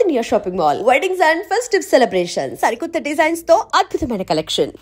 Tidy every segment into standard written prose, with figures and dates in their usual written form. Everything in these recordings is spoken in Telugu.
North India shopping mall. Weddings and festive celebration. సరికొత్త డిజైన్స్ తో అద్భుతమైన కలెక్షన్.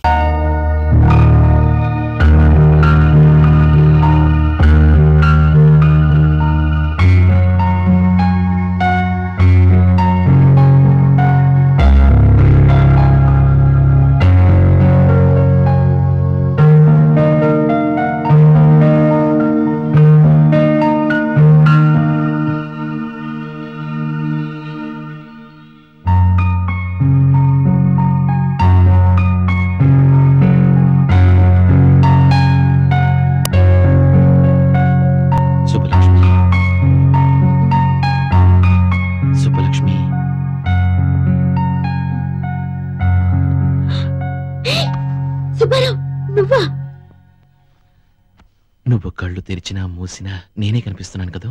నువ్వు కళ్ళు తెరిచినా మూసినా నేనే కనిపిస్తున్నాను కదా.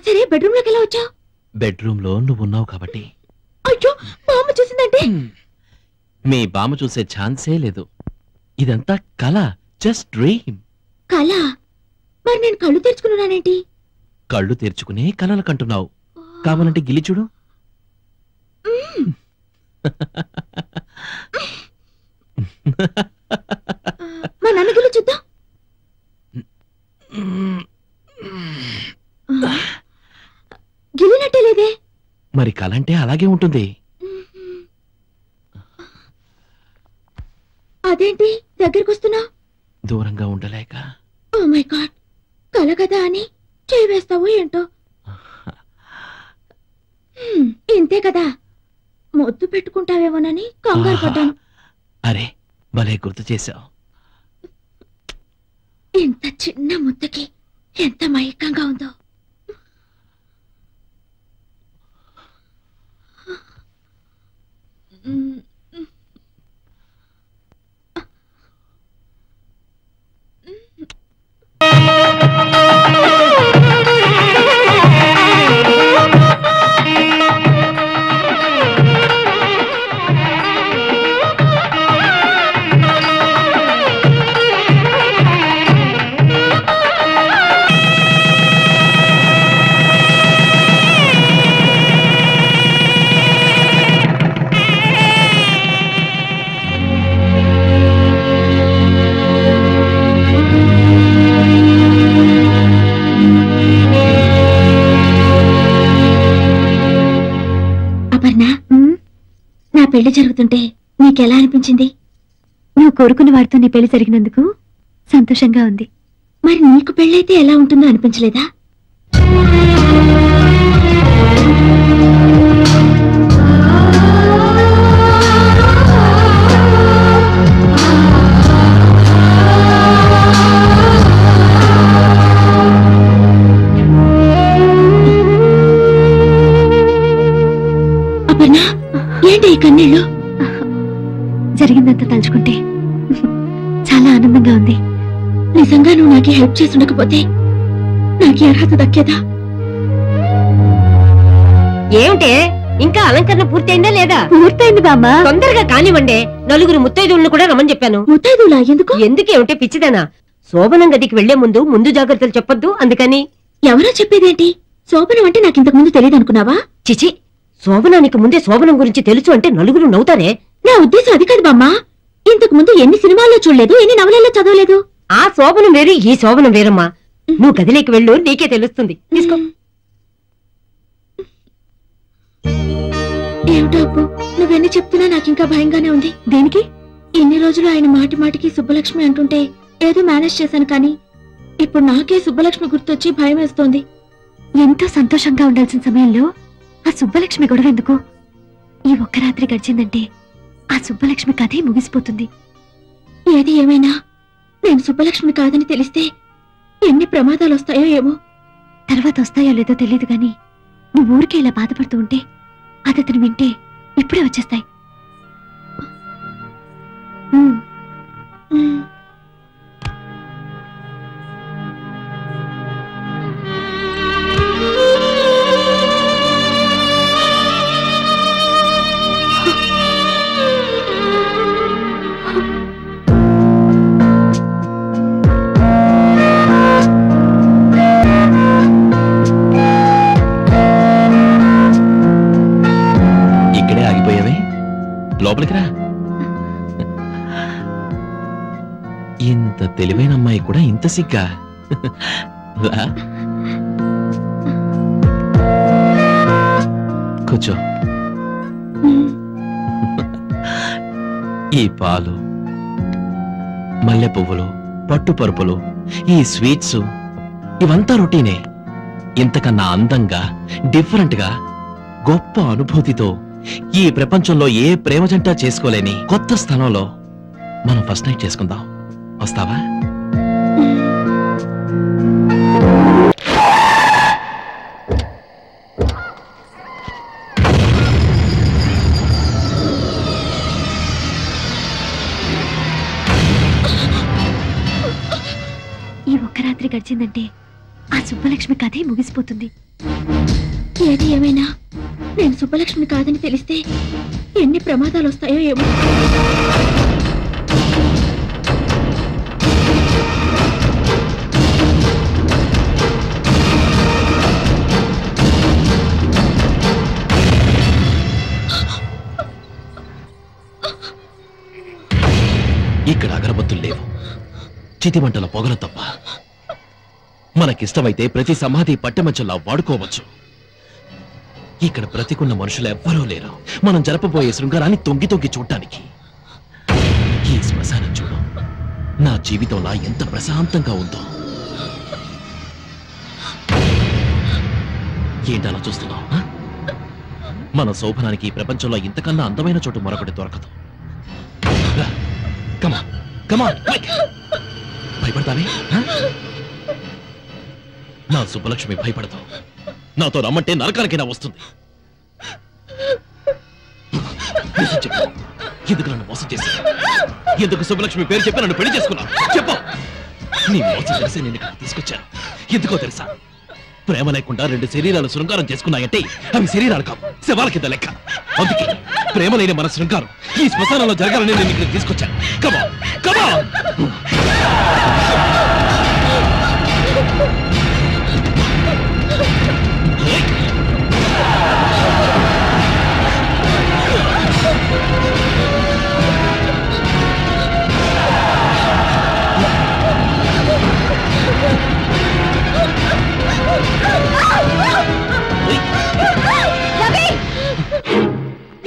సరే బెడ్రూమ్ లోకి ఎలా వచ్చావు? బెడ్రూమ్ లో నువ్వు ఉన్నావు కాబట్టి. అయ్యో బామ్మ చూసిందంటే? మీ బామ్మ చూసే ఛాన్సే లేదు. ఇదంతా కళ, జస్ట్ డ్రీమ్. కళ? మరి నేను కళ్ళు తెరుచుకున్నానేంటి? కళ్ళు తెరుచుకునే కళలు కంటున్నావు. కావాలంటే గిలి చూడు. మా నాన్న గిలి చూద్దాం. గిలినట్టే లేదే. మరి కళ అంటే అలాగే ఉంటుంది. అదేంటి దగ్గరికి వస్తున్నా? దూరంగా ఉండలేక. ఓ మై గాడ్, కళ కదా అని చేయి వేస్తావో ఏంటో. ఇంతే కదా, ముద్దు పెట్టుకుంటావేమోనని కంగారు పడ్డాను. అరే భలే గుర్తు చేశావు. ఇంత చిన్న ముద్దకి ఎంత మైకంగా ఉందో. నా పెళ్లి జరుగుతుంటే నీకెలా అనిపించింది? నువ్వు కోరుకున్న వారితో నీ పెళ్లి జరిగినందుకు సంతోషంగా ఉంది. మరి నీకు పెళ్ళైతే ఎలా ఉంటుందో అనిపించలేదా? అపర్ణ, ఏంటి ఈ కన్నీళ్ళు? జరిగిందంతా తలుచుకుంటే చాలా ఆనందంగా ఉంది. నిజంగా నువ్వు నాకు హెల్ప్ చేసి ఉండకపోతే నాకు అర్హత దక్కేదా? ఏమిటే ఇంకా అలంకరణ పూర్తయిందా లేదా? పూర్తయింది బామ్మ. తొందరగా కానివ్వండి. నలుగురు ముత్తైదువులను కూడా రమ్మని చెప్పాను. ముత్తైదువులా? ఎందుకు? ఎందుకేమిటే పిచ్చిదానా? శోభనం గదికి వెళ్లే ముందు జాగ్రత్తలు చెప్పొద్దు అందుకని. ఎవరో చెప్పేదేంటి? శోభనం అంటే నాకు ఇంతకు ముందు తెలియదు అనుకున్నావా? చిచి, శోభనానికి ముందే శోభనం గురించి తెలుసు అంటే నలుగురు నవ్వుతారే. నా ఉద్దేశం అది కాదు బామ్మా. ఇంతకు ముందు ఎన్ని సినిమాల్లో చూడలేదు, ఎన్ని నవలల్లో చదవలేదు. ఆ శోభనం వేరు, ఈ శోభనం వేరమ్మా. నువ్వు గదిలోకి వెళ్ళు, నీకే తెలుస్తుంది. తీసుకో. ఏమిటో అప్పు, నువ్వెన్ని చెప్తున్నా నాకింకా భయంగానే ఉంది. దేనికి? ఇన్ని రోజులు ఆయన మాటి మాటికి సుబ్బలక్ష్మి అంటుంటే ఏదో మేనేజ్ చేశాను, కానీ ఇప్పుడు నాకే సుబ్బలక్ష్మి గుర్తొచ్చి భయం వేస్తోంది. ఎంతో సంతోషంగా ఉండాల్సిన సమయంలో ఆ సుబ్బలక్ష్మి గొడవ ఎందుకు? ఈ ఒక్క రాత్రి గడిచిందంటే ఆ సుబ్బలక్ష్మి కథే ముగిసిపోతుంది. ఏది ఏమైనా నేను సుబ్బలక్ష్మి కాదని తెలిస్తే ఎన్ని ప్రమాదాలు వస్తాయో ఏమో. తర్వాత వస్తాయో లేదో తెలియదు గాని నువ్వు ఊరికే ఇలా బాధపడుతూ ఉంటే అది అతను వింటే ఇప్పుడే వచ్చేస్తాయి. లోపలికి రా. ఇంత తెలివైన అమ్మాయి కూడా ఇంత సిగ్గా? రా కూర్చో. ఈ పాలు, మల్లె పువ్వులు, పట్టు పరుపులు, ఈ స్వీట్స్ ఇవంతా రొటీనే. ఇంతకన్నా అందంగా, డిఫరెంట్ గా, గొప్ప అనుభూతితో ఈ ప్రపంచంలో ఏ ప్రేమ జంట చేసుకోలేని కొత్త స్థలంలో మనం ఫస్ట్ నైట్ చేసుకుందాం. వస్తావా? ఈ ఒక్క రాత్రి గడిచిందంటే ఆ సుబ్బలక్ష్మి కథే ముగిసిపోతుంది. ఏది ఏమైనా నేను సుబ్బలక్ష్మి కాదని తెలిస్తే ఎన్ని ప్రమాదాలు వస్తాయో ఏమో. ఇక్కడ అగరబత్తులు లేవు, చితిమంటల పొగలు తప్ప. మనకిష్టమైతే ప్రతి సమాధి పట్టెమంచంలా వాడుకోవచ్చు. ఇక్కడ బ్రతికున్న మనుషులు ఎవ్వరూ లేరు మనం జరపబోయే శృంగారాన్ని తొంగి తొంగి చూడటానికి. ఈ శ్మశానం చూడు, నా జీవితంలా ఎంత ప్రశాంతంగా ఉందో. ఏంటలా చూస్తున్నావు? మన శోభనానికి ఈ ప్రపంచంలో ఇంతకన్నా అందమైన చోటు మరొకటి దొరకదు. కమా కమా, భయపడతానే? నా సుబ్బలక్ష్మి భయపడతావు. నాతో రమ్మంటే నరకానికైనా వస్తుంది. ఎందుకు నన్ను మోసం చేశావు? ఎందుకు సుబ్బలక్ష్మి పేరు చెప్పి నన్ను పెళ్లి చేసుకున్నావు? చెప్పు. నీ మోసం తెలిసి నేను ఇక్కడ తీసుకొచ్చాను. ఎందుకో తెలుసా? ప్రేమ లేకుండా రెండు శరీరాలు శృంగారం చేసుకున్నాయంటే అవి శరీరాలు కావు, శవాల కింద లెక్క. అందుకే ప్రేమ లేని మన శృంగారం ఈ శ్మశానంలో జరగాలని నేను ఇక్కడ తీసుకొచ్చాను. కమా కమా.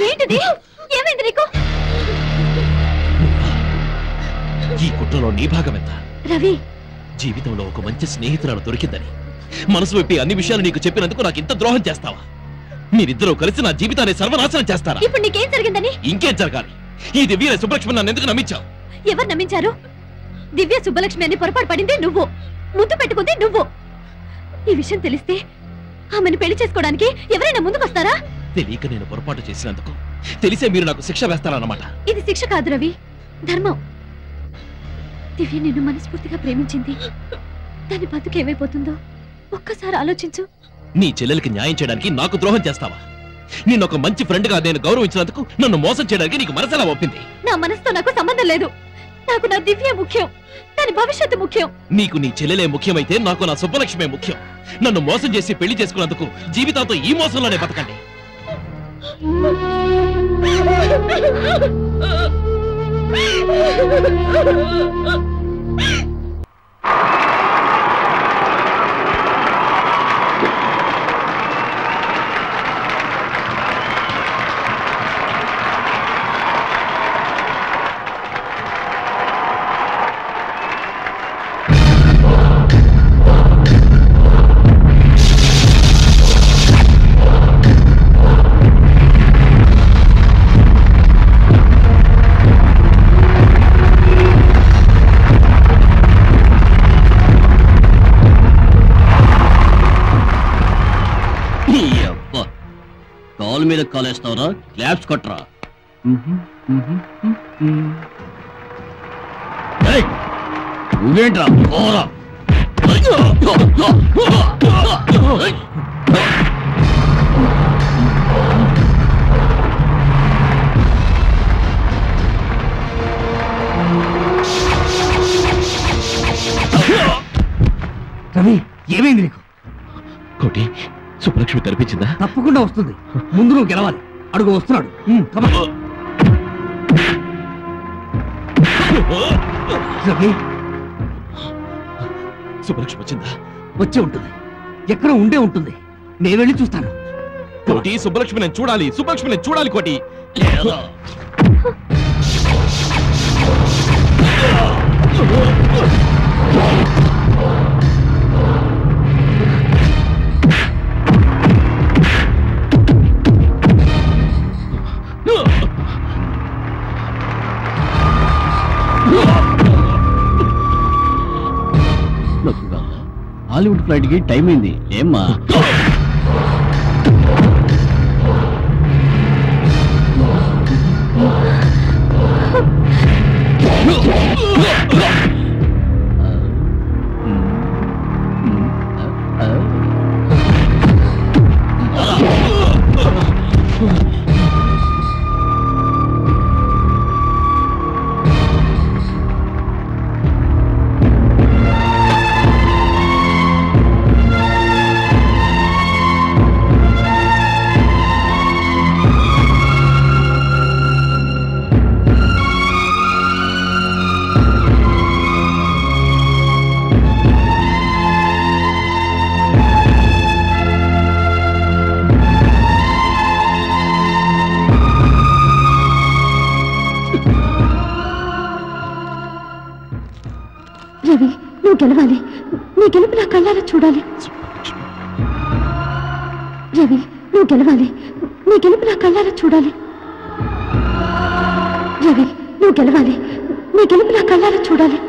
ఏంటిది? ఏమైంది నీకు? ఈ కుట్రలో నీ భాగం ఎంత? రవి, జీవితంలో ఒక మంచి స్నేహితురాలు దొరికిందని మనసు విప్పి అన్ని విషయాలు నీకు చెప్పినందుకు నాకు ఇంత ద్రోహం చేస్తావా? మీరిద్దరూ కలిసి నా జీవితాన్ని సర్వనాశనం చేస్తారా? ఇప్పుడు నీకేం జరిగిందని? ఇంకేం జరగాలి? ఈ దివ్య సుబ్బలక్ష్మి నన్ను ఎందుకు నమ్మించావు? ఎవరు నమ్మించారు? దివ్య సుబ్బలక్ష్మి అని పొరపాటు పడింది నువ్వు, ముద్దు పెట్టుకుంది నువ్వు. ఈ విషయం తెలిస్తే ఆమెను పెళ్లి చేసుకోవడానికి ఎవరైనా ముందుకొస్తారా? తెలియక నేను పొరపాటు చేసినందుకు తెలిసే మీరు నాకు శిక్ష వేస్తారన్నమాట. ఇది శిక్ష కాదు రవి, ధర్మం. దివ్య నిన్ను మనస్ఫూర్తిగా ప్రేమించింది. దాని బతుకు ఏమైపోతుందో ఒక్కసారి ఆలోచించు. నీ చెల్లెలకి న్యాయం చేయడానికి నాకు ద్రోహం చేస్తావా? నిన్న ఒక మంచి ఫ్రెండ్ గా నేను గౌరవించినందుకు నన్ను మోసం చేయడానికి నీకు మనసులా ఒప్పింది. నా మనసుతో నాకు సంబంధం లేదు. నాకు నా దివ్య ముఖ్యం, దాని భవిష్యత్తు ముఖ్యం. నీకు నీ చెల్లెలే ముఖ్యమైతే నాకు నా సుబ్బలక్ష్మే ముఖ్యం. నన్ను మోసం చేసి పెళ్లి చేసుకున్నందుకు జీవితాంతో ఈ మోసంలోనే బతకండి. కాలు మీద కాలేస్తావరా? క్లాప్స్ కొట్టరా? నువ్వేంట్రా? రవి, ఏమైంది నీకు? కోటి, సుబ్బలక్ష్మి కనిపించిందా? తప్పకుండా వస్తుంది. ముందు నువ్వు గెలవాలి. అడుగు వస్తున్నాడు. రవి, సుబ్బలక్ష్మి వచ్చిందా? వచ్చే ఉంటుంది, ఎక్కడ ఉండే ఉంటుంది. నేను వెళ్ళి చూస్తాను. కోటి, సుబ్బలక్ష్మి నేను చూడాలి, సుబ్బలక్ష్మి నేను చూడాలి కోటి. హాలీవుడ్ ఫ్లైట్ కి టైం అయింది. ఏమ్మా? రవి, నువ్వు గెలవాలి. నీ గెలుపు నా కళ్ళారా చూడాలి. రవి, నువ్వు గెలవాలి. నీ గెలుపు నా కళ్ళారా చూడాలి. రవి, నువ్వు గెలవాలి. నీ గెలుపు నా కళ్ళారా చూడాలి.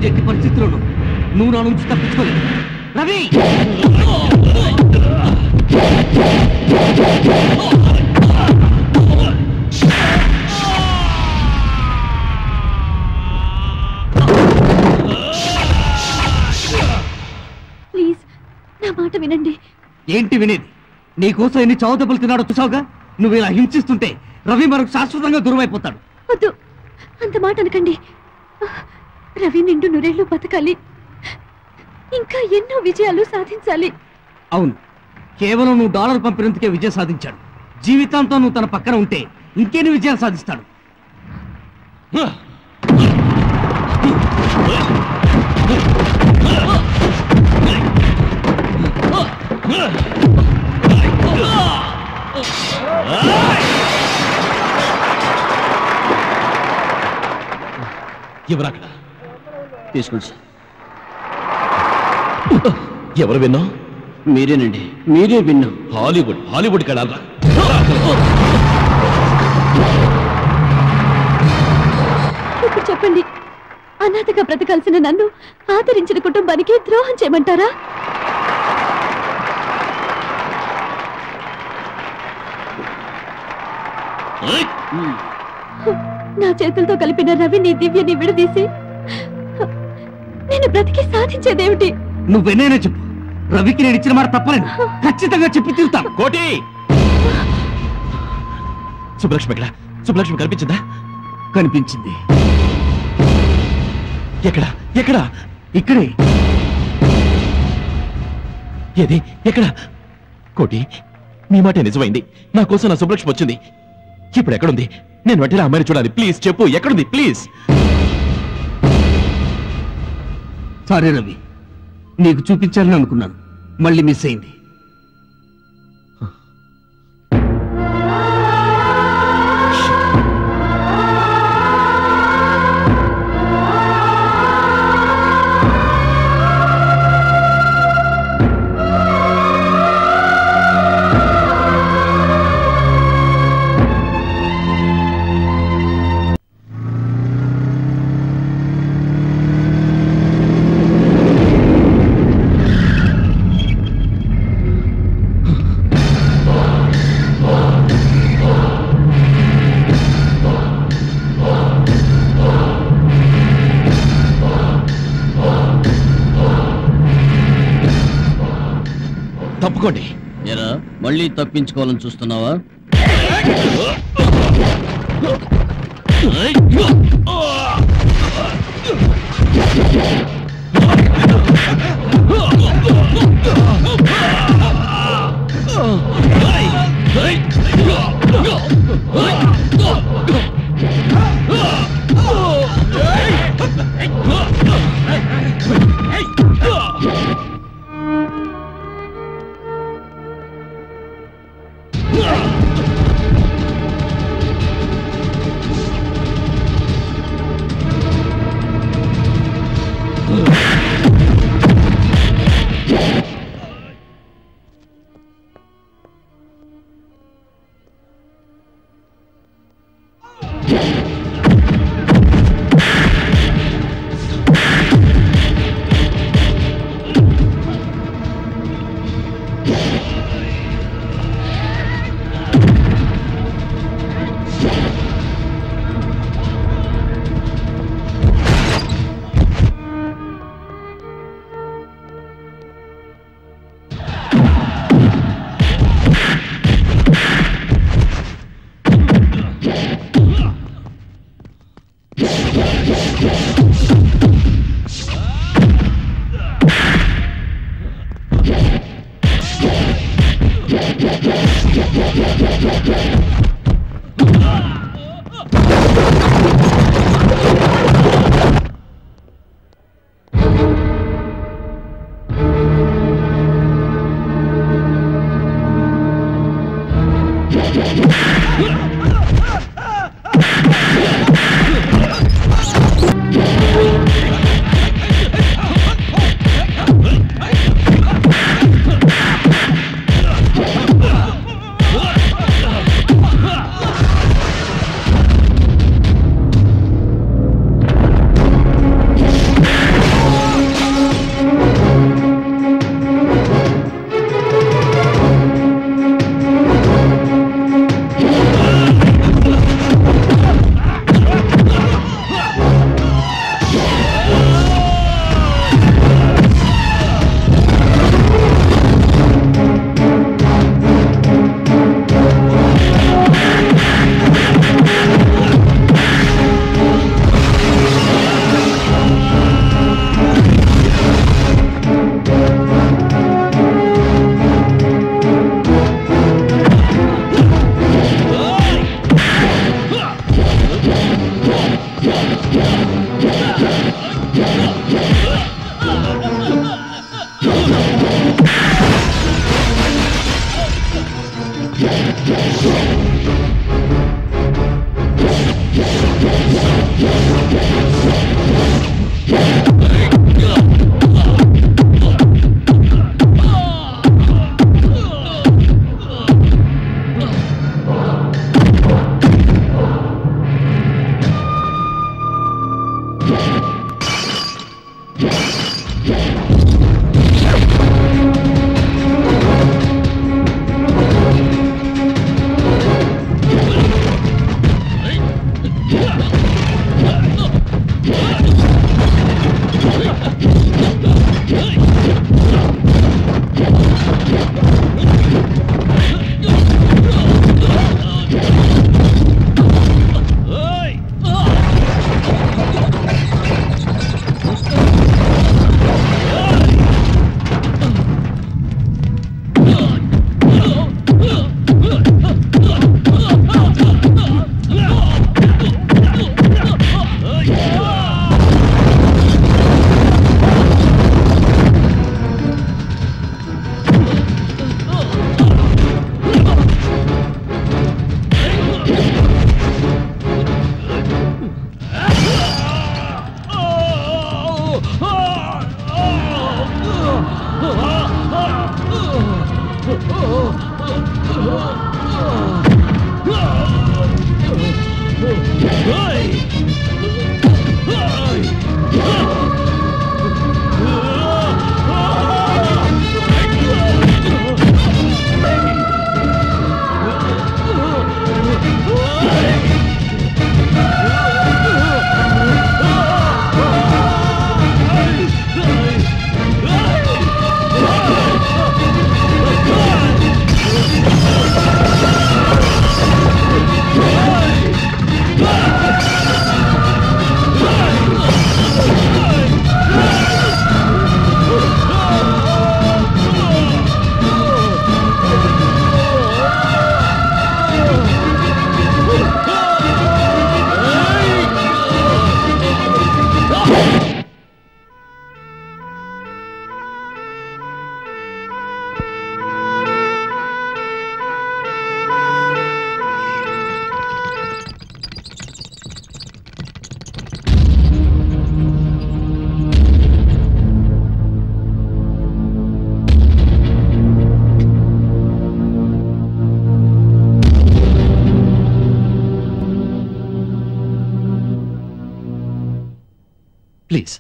ఎట్టి పరిస్థితుల్లోనూ నువ్వు నా నుంచి తప్పించుకోలేదు. రవి, ప్లీజ్ నా మాట వినండి. ఏంటి వినేది? నీకోసం ఎన్ని చావు దెబ్బలు తిన్నాడో చూసావుగా. నువ్వు ఇలా హింసిస్తుంటే రవి మనకు శాశ్వతంగా దూరం అయిపోతాడు. వద్దు, అంత మాట అనకండి. రవి నిండు నూరేళ్లు బతకాలి, ఇంకా ఎన్నో విజయాలు సాధించాలి. అవును, కేవలం నువ్వు డాలర్ పంపినందుకే విజయం సాధించాడు. జీవితాంతం నువ్వు తన పక్కన ఉంటే ఇంకేని విజయాలు సాధిస్తాడు. ఎవరక్కడ? తీసుకోండి సార్. ఎవరు విన్నా? మీరేనండి, మీరే విన్నా. హాలీవుడ్కి వెళ్ళాలా? ఇప్పుడు చెప్పండి, అనాథగా బ్రతకాల్సిన నన్ను ఆదరించిన కుటుంబానికి ద్రోహం చేయమంటారా? నా చేతులతో కలిపిన రవి నీ దివ్యని విడదీసి నేను బ్రతికి సాధించేదేమిటి? నువ్వెన్నైనా చెప్పు, రవికి నేను ఇచ్చిన మాట తప్పలేదు. ఖచ్చితంగా చెప్పి తీరుతాను. కోటి, సుబ్బలక్ష్మి ఎక్కడ? సుబ్బలక్ష్మి కనిపించిందా? కనిపించింది. ఎక్కడ? ఎక్కడ? ఇక్కడే. ఏది? ఎక్కడ? కోటి, నీ మాట నిజమైంది. నా కోసం నా సుబ్బలక్ష్మి వచ్చింది. ఇప్పుడు ఎక్కడుంది? నేను వెంటనే అమ్మాయిని చూడాలి. ప్లీజ్ చెప్పు, ఎక్కడుంది? ప్లీజ్. సారీ రవి, నీకు చూపించాలని అనుకున్నాను, మళ్ళీ మిస్ అయింది. తప్పుకోండి. ఎరా మళ్ళీ తప్పించుకోవాలని చూస్తున్నావా? ప్లీజ్,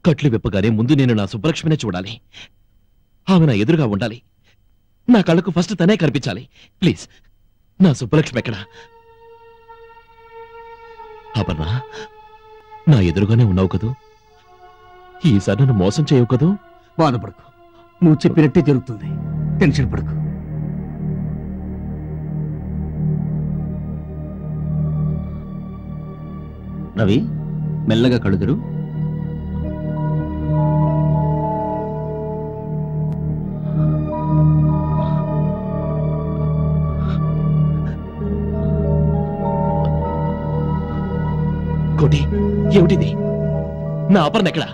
కట్లు విప్పగానే ముందు నేను నా సుబ్బలక్ష్మినే చూడాలి. ఆమె నా ఎదురుగా ఉండాలి. నా కళ్ళకు ఫస్ట్ తనే కనిపించాలి. ప్లీజ్, నా సుబ్బలక్ష్మి ఎక్కడా? అపర్ణ, నా ఎదురుగానే ఉన్నావు కదూ? ఈసారి నన్ను మోసం చేయవు కదూ? బాధపడకు, నువ్వు చెప్పినట్టే జరుగుతుంది. టెన్షన్ పడకు. రవి, మెల్లగా కడుదురు. కోటి, ఏమిటిది? నా అపర్ణ ఎక్కడా?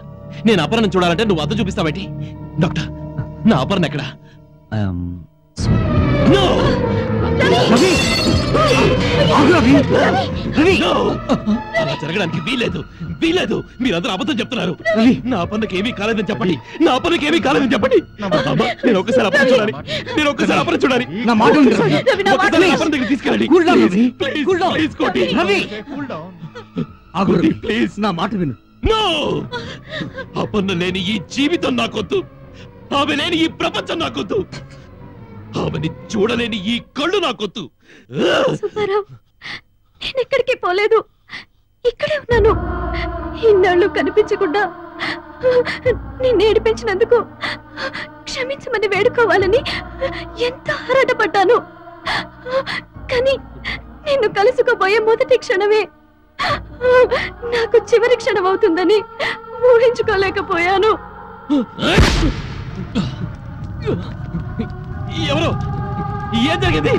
నేను అపర్ణను చూడాలంటే నువ్వు అద్దం చూపిస్తావేంటి? డాక్టర్, నా అపర్ణ ఎక్కడా? అలా జరగడానికి వీలేదు, వీలేదు. మీరందరూ అబద్ధం చెప్తున్నారు. నా అపర్ణకి ఏమీ కాలేదని చెప్పండి. నా అపర్ణకి ఏమీ కాలేదని చెప్పండి. నేను ఒక్కసారి అపర్ణ చూడాలి. నేను ఒక్కసారి అపర్ణ చూడాలి. నా మాట ఒక్కసారి అపర్ణ దగ్గర తీసుకెళ్ళండి. ప్లీజ్ కోటి, ప్లీజ్ నా మాట విను. నో! అపర్ణ లేని ఈ జీవితం నాకొద్దు. ఆమె లేని ఈ ప్రపంచం నాకొద్దు. ఆమెని చూడలేని ఈ కళ్ళు నాకొద్దు. సుబ్బారావు, నేను ఎక్కడికి పోలేదు, ఇక్కడే ఉన్నాను. ఇన్నాళ్ళు కనిపించకుండా నిన్ను ఏడిపించినందుకు క్షమించమని వేడుకోవాలని ఎంతో ఆరాటపడ్డాను. కానీ నిన్ను కలుసుకోబోయే మొదటి క్షణమే నాకు చివరి క్షణం అవుతుందని ఊహించుకోలేకపోయాను. ఎవరు? ఏం జరిగింది?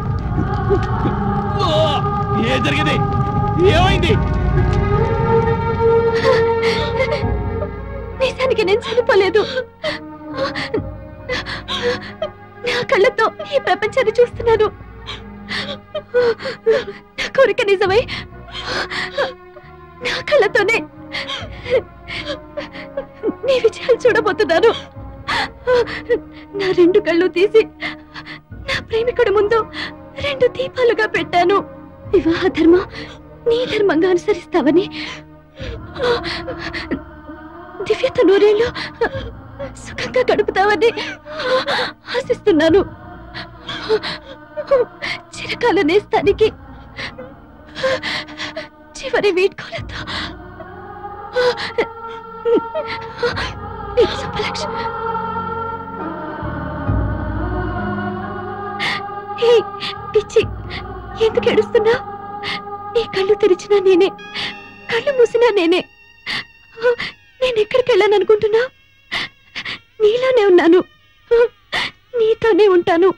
ఏం జరిగింది? ఏమైంది? నిజానికి నేను చనిపోలేదు. నా కళ్ళతో ఈ ప్రపంచాన్ని చూస్తున్నాను. నా కోరిక నిజమై నా కళ్ళతోనే నీ విజయాలు చూడబోతున్నాను. నా రెండు కళ్ళు తీసి నా ప్రేమికుడి ముందు రెండు దీపాలుగా పెట్టాను. వివాహ ధర్మం నీ ధర్మంగా అనుసరిస్తావని, దివ్యత నూరేళ్ళు సుఖంగా గడుపుతావని ఆశిస్తున్నాను. చిరకాల నేస్తానికి చివరి వీడ్కోలతో సుబ్బలక్ష్మి. పిచ్చి, ఎందుకు ఏడుస్తున్నా? నీ కళ్ళు తెరిచినా నేనే, కళ్ళు మూసినా నేనే. నేను ఎక్కడికి వెళ్ళాను అనుకుంటున్నా? నీలోనే ఉన్నాను, నీతోనే ఉంటాను.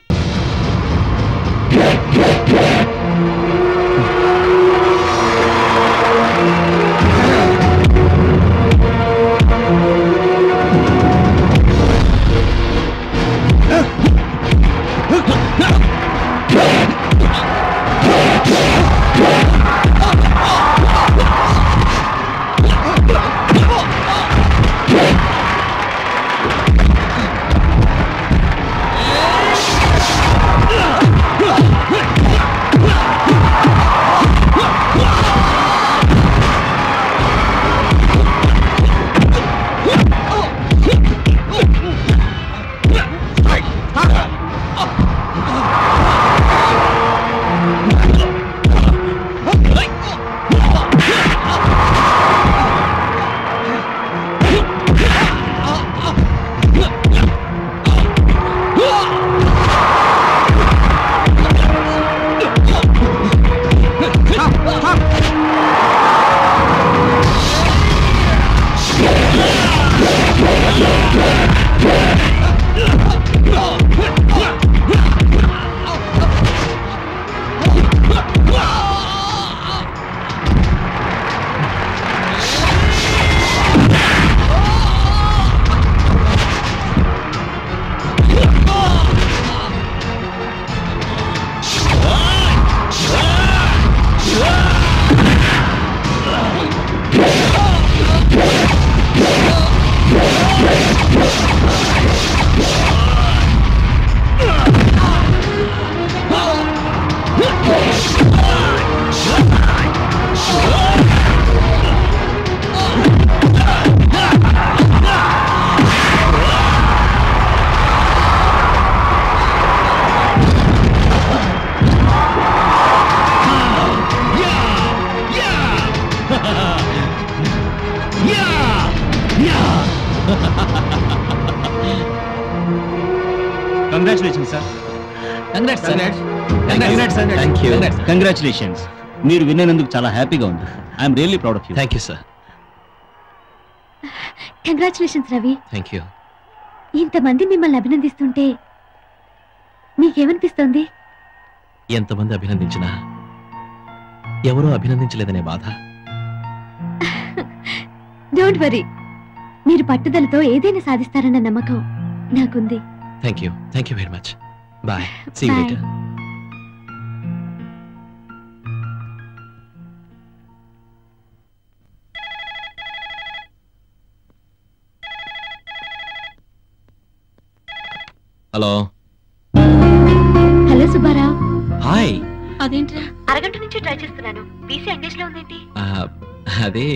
Congratulations sir. కంగ్రాచులేషన్స్. మీరు విన్నందుకు చాలా హ్యాపీగా ఉంది. I'm really proud of you. Thank you sir. Congratulations Ravi. Thank you. ఇంతమంది మిమ్మల్ని అభినందిస్తుంటే మీకేమనిపిస్తోంది? ఎంతమంది అభినందించినా ఎవరో అభినందించలేదనే బాధ. డోంట్ వరీ, మీరు పట్టుదలతో ఏదైనా సాధిస్తారన్న నమ్మకం నాకుంది. Thank you very much. Bye. See you later. Hello. Hello Subbarao. Hi. అదేంట్రా అరగంట నుంచి ట్రై చేస్తున్నాను. వీసీ ఎంగేజ్ లో ఉందేంటి? అదే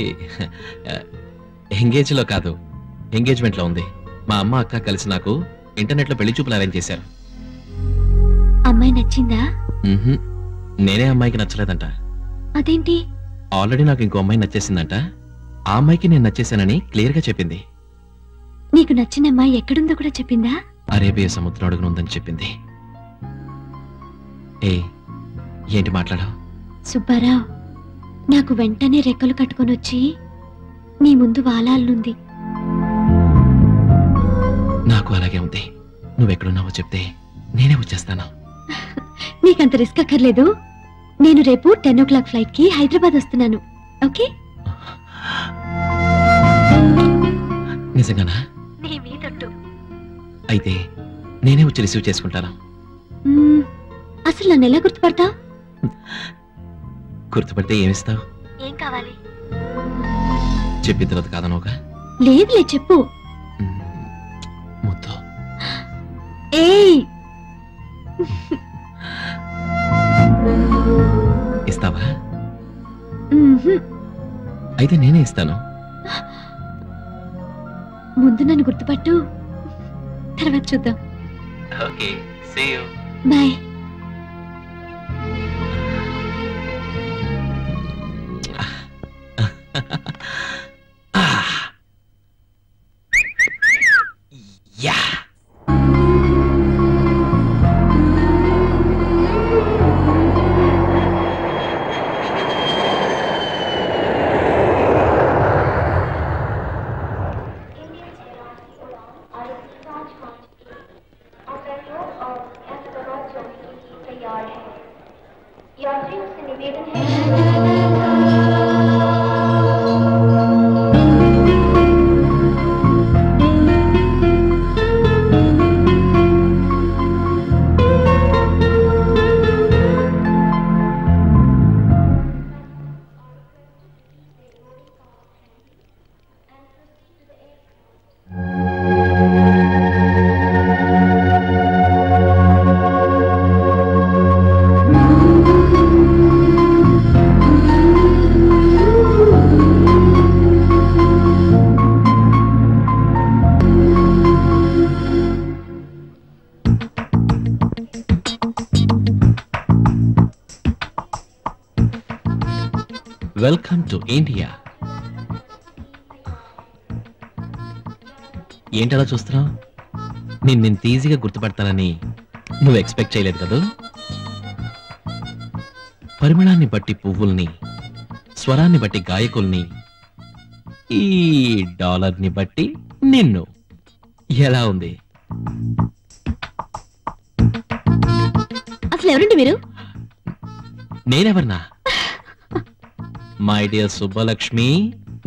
ఎంగేజ్ లో కాదు, ఎంగేజ్మెంట్ లో ఉంది. మా అమ్మ అక్క కలిసి నాకు ఇంటర్నెట్ లో పెళ్లి చూపులు అరేంజ్ చేశారు. అమ్మాయి నచ్చిందా? నేనే అమ్మాయికి నచ్చలేదంట. అదేంటి? ఆల్రెడీ నాకు ఇంకో అమ్మాయి నచ్చేసిందంట. ఆ అమ్మాయికి నేను నచ్చేసానని క్లియర్ గా చెప్పింది. నీకు నచ్చిన అమ్మాయి ఎక్కడుందో కూడా చెప్పిందా? అరేబియా సముద్రం అడుగున ఉందని చెప్పింది. ఏంటి మాట్లాడావు? సుబ్బారావు, నాకు వెంటనే రెక్కలు కట్టుకొని వచ్చి నీ ముందు వాలాలనుంది. నాకు అలాగే ఉంది. నువ్వెక్కడున్నావో చెప్తే నేనే వచ్చేస్తాను. నీకంత రిస్క్ అక్కర్లేదు. నేను రేపు 10 o'clock ఫ్లైట్ కి హైదరాబాద్ వస్తున్నాను. ఓకే? నిజంగానా? నీ మీదొట్టు. అయితే నేనే వచ్చి రిసీవ్ చేసుకుంటాను. అసలు నన్ను ఎలా గుర్తుపడతా? గుర్తుపడితే ఏమిస్తావు? ఏం కావాలి? చెప్పిన తర్వాత కాదనోగా? లేదులే, చెప్పు. ముద్దు. ఏయ్, ఇస్తావా? అయితే నేనే ఇస్తాను. ముందు నన్ను గుర్తుపట్టు, తర్వాత చూద్దాం. Okay, see you. Bye. Welcome to India. ఏంటలా చూస్తున్నావు? నేను ఈజీగా గుర్తుపడతానని నువ్వు ఎక్స్పెక్ట్ చేయలేదు కదా. పరిమళాన్ని బట్టి పువ్వుల్ని, స్వరాన్ని బట్టి గాయకుల్ని, ఈ డాలర్ని బట్టి నిన్ను. ఎలా ఉంది? అసలు ఎవరండి మీరు? నేనెవర్నా? మై డియర్ సుబ్బలక్ష్మి,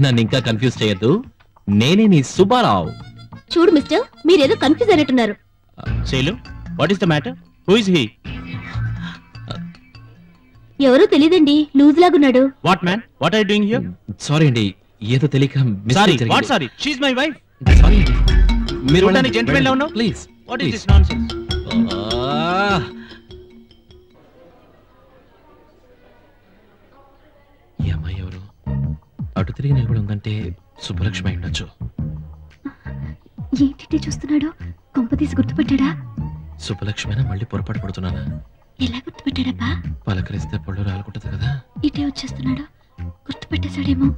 నన్ను ఇంకా కన్ఫ్యూజ్ చేయొద్దు. నేనే నీ సుబ్బారావు. చూడు మిస్టర్, మీరేదో కన్ఫ్యూజ్ అయినట్టున్నారు. Shailu, what is the matter? Who is he? ఎవరో తెలియదండి, లూజ్ లాగున్నాడు. What man? What are you doing here? Sorry అండి, ఏదో తెలియక sorry. What sorry? She is my wife. Sorry అండి. మీరు ఉండని జెంటిల్మెన్ లా ఉన్నావు. Please. What is this nonsense? ఈ అమ్మాయి ఎవరు? అటు తిరిగి నిలబడి ఉందంటే సుబ్బలక్ష్మి అయి ఉండొచ్చు. ఏంటి చూస్తున్నాడు? కొంపతీసి గుర్తుపట్టాడా? సుబ్బలక్ష్మినా మళ్ళీ పొరపాటు పడుతున్నానా? ఎలా గుర్తుపట్టాడబ్బా? పలకరిస్తే పళ్ళు రాలుకుంటది కదా. ఇటే వచ్చేస్తున్నాడు, గుర్తుపట్టేశాడేమో.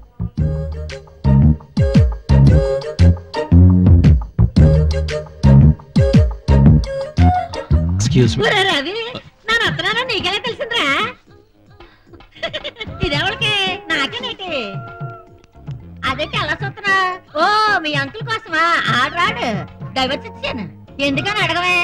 Excuse me. రవి నా వస్తున్నాను నీకెలా తెలిసిందిరా? ఇదెవరికి? నాకేనేటి? అదేంటి అలా చూస్తున్నా? ఓ మీ అంకుల్ కోసమా? ఆడాడు డైవర్స్ ఇచ్చాను. ఎందుకని అడగవే?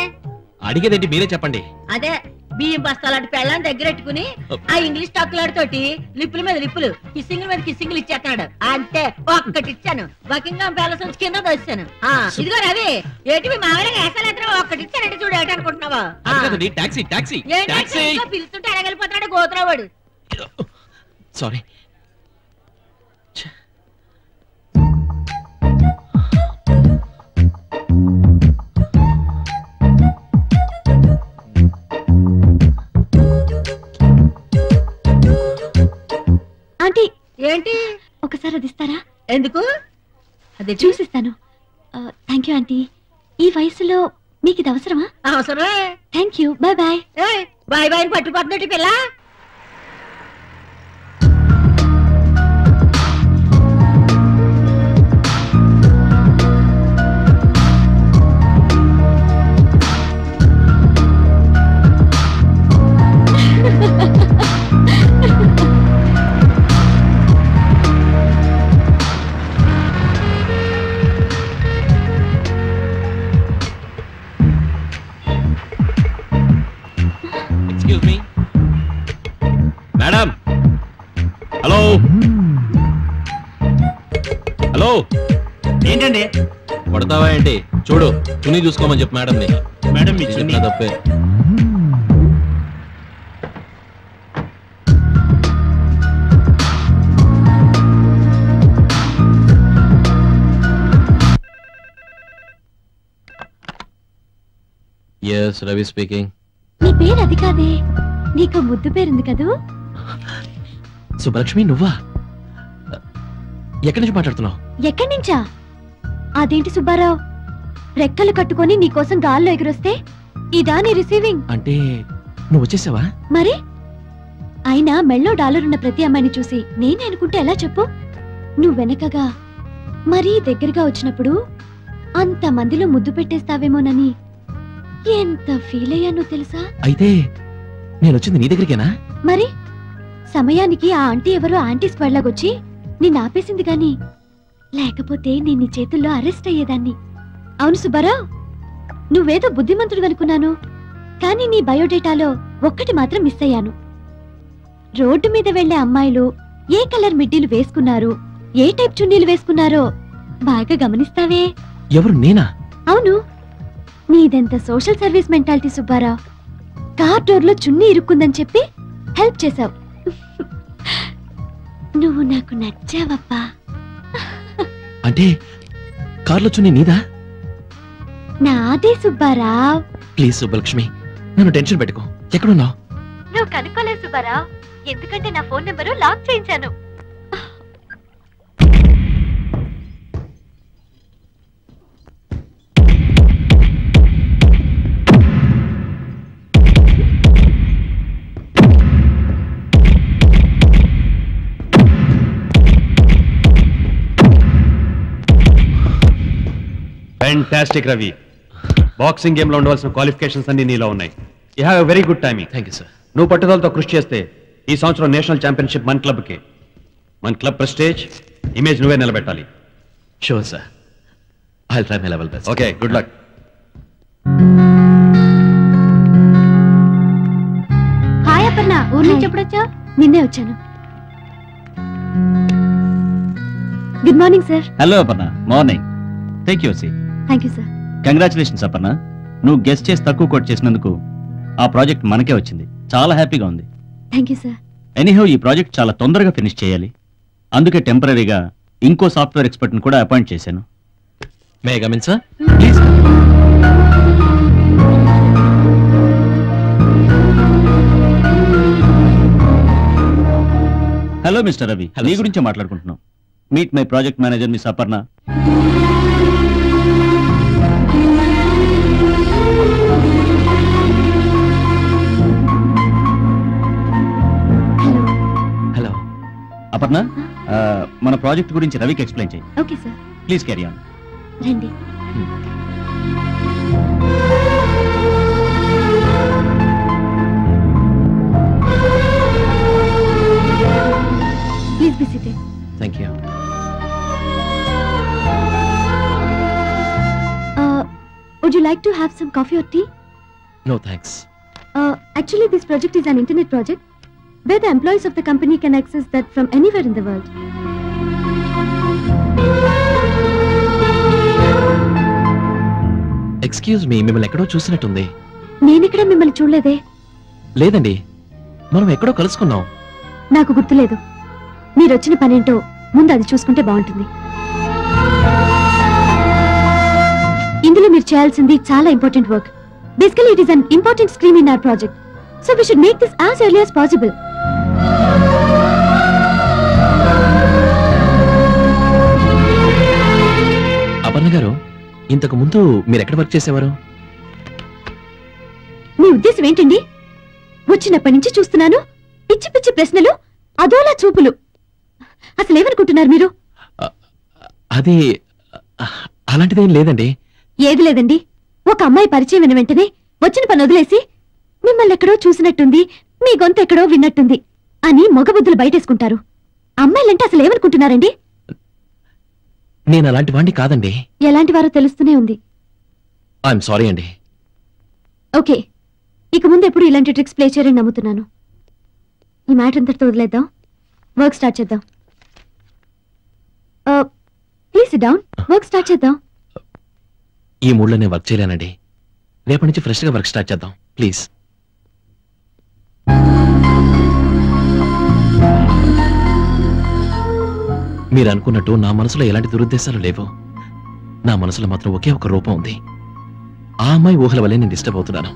అడిగేదేంటి మీరే చెప్పండి. అదే బియ్యం బస్తాలాంటి పెళ్ళాన్ని దగ్గరెట్టుకుని ఆ ఇంగ్లీష్ టాకులాడితోటి లిప్పుల మీద లిప్పులు, కిస్సింగ్ల మీద కిస్సింగ్లు ఇచ్చేస్తున్నాడు. అంతే, ఒక్కటి ఇచ్చాను. బకింగ్హామ్ ప్యాలెస్ నుంచి కింద దోశాను. ఇదిగో రవి, ఏంటి మీ మామయ్య వేసాలేద్రా? ఒక్కటి ఇచ్చానంటే చూడు, ఏంటి అనుకుంటున్నావా? పిలుస్తుంటే ఎడగలిపోతాడు గోతురావాడు. సారీ. ఆంటీ, ఏంటి? ఒకసారి అది ఇస్తారా? ఎందుకు? అది చూసిస్తాను. Thank you aunty. ఈ వయసులో మీకు ఇది అవసరమా? అవసరమే. Thank you. Bye bye. Bye bye పట్టుపోతున్నట్టు పిల్ల. Madam, hello hello. ఏంటండి? కొడతావా ఏంటి? చూడు, చున్నీ చూసుకోమని చెప్పు మేడం. మేడం మీ చున్నీ తప్పే. Yes, Ravi speaking. నీ పేరు అది కాదే, నీకు ముద్దు పేరుంది కదూ? సుబ్బలక్ష్మి, నువ్వా? ఎక్కడి నుంచి మాట్లాడుతున్నావు? ఎక్కడి నుంచా? అదేంటి సుబ్బారావు, రెక్కలు కట్టుకొని నీకోసం గాల్లో ఎగురొస్తే ఇదా నీ రిసీవింగ్? అంటే నువ్వు వచ్చేసావా? మరి అయినా మెళ్ళో డాలరున్న ప్రతి అమ్మాయిని చూసి నేనే అనుకుంటే ఎలా చెప్పు? నువ్వు వెనకగా మరీ దగ్గరగా వచ్చినప్పుడు అంత మందిలో ముద్దు పెట్టేస్తావేమోనని ఎంత ఫీల్ అయ్యానో తెలుసా? అయితే నేను వచ్చింది నీ దగ్గరికేనా? మరి సమయానికి ఆ ఆంటీ ఎవరో ఆంటీ స్క్వాడ్ లాగొచ్చి నిన్ను ఆపేసింది గాని లేకపోతే నేను నీ చేతుల్లో అరెస్ట్ అయ్యేదాన్ని. అవును సుబ్బారావు, నువ్వేదో బుద్ధిమంతుడు అనుకున్నాను, కానీ నీ బయోడేటాలో ఒక్కటి మాత్రం మిస్ అయ్యాను. రోడ్డు మీద వెళ్లే అమ్మాయిలు ఏ కలర్ మిడ్డీలు వేసుకున్నారు, ఏ టైప్ చున్నీలు వేసుకున్నారో బాగా గమనిస్తావే? ఎవరు, నేనా? అవును, నీదెంత social service mentality Subbarao. Car door లో చున్నీ ఇరుక్కుందని చెప్పి హెల్ప్ చేశావు. నువ్వు నాకు నచ్చావప్పా. అంటే కార్లో చున్నీ నీదా? నాదే సుబ్బారావు. ప్లీజ్ సుబ్బలక్ష్మి, నన్ను టెన్షన్ పెట్టుకో. ఎక్కడున్నావు? నువ్వు కనుక్కోలేదు సుబ్బారావు, ఎందుకంటే నా ఫోన్ నెంబరు లాక్ చేయించాను. ఫ్యాంటాస్టిక్ రవి, బాక్సింగ్ గేమ్ లో ఉండవలసిన క్వాలిఫికేషన్స్ అన్ని నీలో ఉన్నాయి. You have a very good timing. Thank you sir. నువ్వు పట్టుదలతో కృషి చేస్తే ఈ సంవత్సరం నేషనల్ ఛాంపియన్షిప్ మన క్లబ్కి, మన క్లబ్ ప్రెస్టేజ్, ఇమేజ్ నువ్వే నిలబెట్టాలి. Sure sir, I will try my level best. Okay, good luck. Hi Aparna, ఊరు నుంచి ఎప్పుడొచ్చావు? నిన్నే వచ్చాను. Good morning sir. Hello Aparna, morning. Take your seat. Thank you sir. Congratulations Aparna, నువ్వు గెస్ట్ చేసి తక్కువ కోట్ చేసినందుకు ఆ ప్రాజెక్ట్ మనకే వచ్చింది. చాలా హ్యాపీగా ఉంది. Thank you sir. ఎనీహౌ ఈ ప్రాజెక్ట్ చాలా తొందరగా ఫినిష్ చేయాలి, అందుకే టెంపరీగా ఇంకో సాఫ్ట్వేర్ ఎక్స్పర్ట్ని కూడా అపాయింట్ చేశాను. May I come in sir, please? Hello mister Ravi, నీ గురించే మాట్లాడుకుంటున్నాం. Meet my project manager miss Aparna. Hello Aparna, మన ప్రాజెక్ట్ గురించి రవికి ఎక్స్ప్లెయిన్ చేయి. Okay sir. Please carry on. రండి. Would you like to have some coffee or tea? No thanks. Actually, this project is an internet project where the employees of the company can access that from anywhere in the world. Excuse me, మిమ్మల్ని ఎక్కడో చూసినట్టుంది. నేనిక్కడ మిమ్మల్ని చూడలేదే. లేదండి, మనం ఎక్కడో కలుసుకున్నాం. నాకు గుర్తులేదు. మీరు వచ్చిన పనేంటో ముందు అది చూసుకుంటే బాగుంటుంది. ఇందులో మీరు చేయాల్సింది చాలా important work. Basically, it is an important stream in our project. So we should make this as early as possible. Aparna గారు, ఇంతకు ముందు మీరు ఎక్కడ వర్క్ చేసేవారు? మీ ఉద్దేశం ఏంటండి? వచ్చినప్పటి నుంచి చూస్తున్నాను, పిచ్చి పిచ్చి ప్రశ్నలు, అదోలా చూపులు. అసలు ఏమనుకుంటున్నారు మీరు? అది అలాంటిదేం లేదండి. ఏది లేదండి. ఒక అమ్మాయి పరిచయం విన వెంటనే వచ్చిన పని వదిలేసి మిమ్మల్ని ఎక్కడో చూసినట్టుంది, మీ గొంతు ఎక్కడో విన్నట్టుంది అని మగబుద్ధులు బయటేసుకుంటారు. అమ్మాయిలంటే అసలు ఏమనుకుంటున్నారండి? నేను అలాంటి వాడిని కాదండి. ఎలాంటి వారో తెలుస్తూనే ఉంది. ఐఎమ్ సారీ అండి. ఓకే, ఇక ముందు ఎప్పుడు ఇలాంటి ట్రిక్స్ ప్లే చేయరని నమ్ముతున్నాను. ఈ మ్యాటర్ అంతటితో వదిలేద్దాం, వర్క్ స్టార్ట్ చేద్దాం. Please SIT down, work start చేద్దాం. ఈ మూడ్లో నేను వర్క్ చేయలేనండి. రేపటి నుంచి ఫ్రెష్గా వర్క్ స్టార్ట్ చేద్దాం ప్లీజ్. మీరు అనుకున్నట్టు నా మనసులో ఎలాంటి దురుద్దేశాలు లేవు. నా మనసులో మాత్రం ఒకే ఒక రూపం ఉంది. ఆ అమ్మాయి ఊహల వల్లే నేను డిస్టర్బ్ అవుతున్నాను.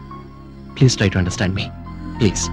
Please try to understand me please.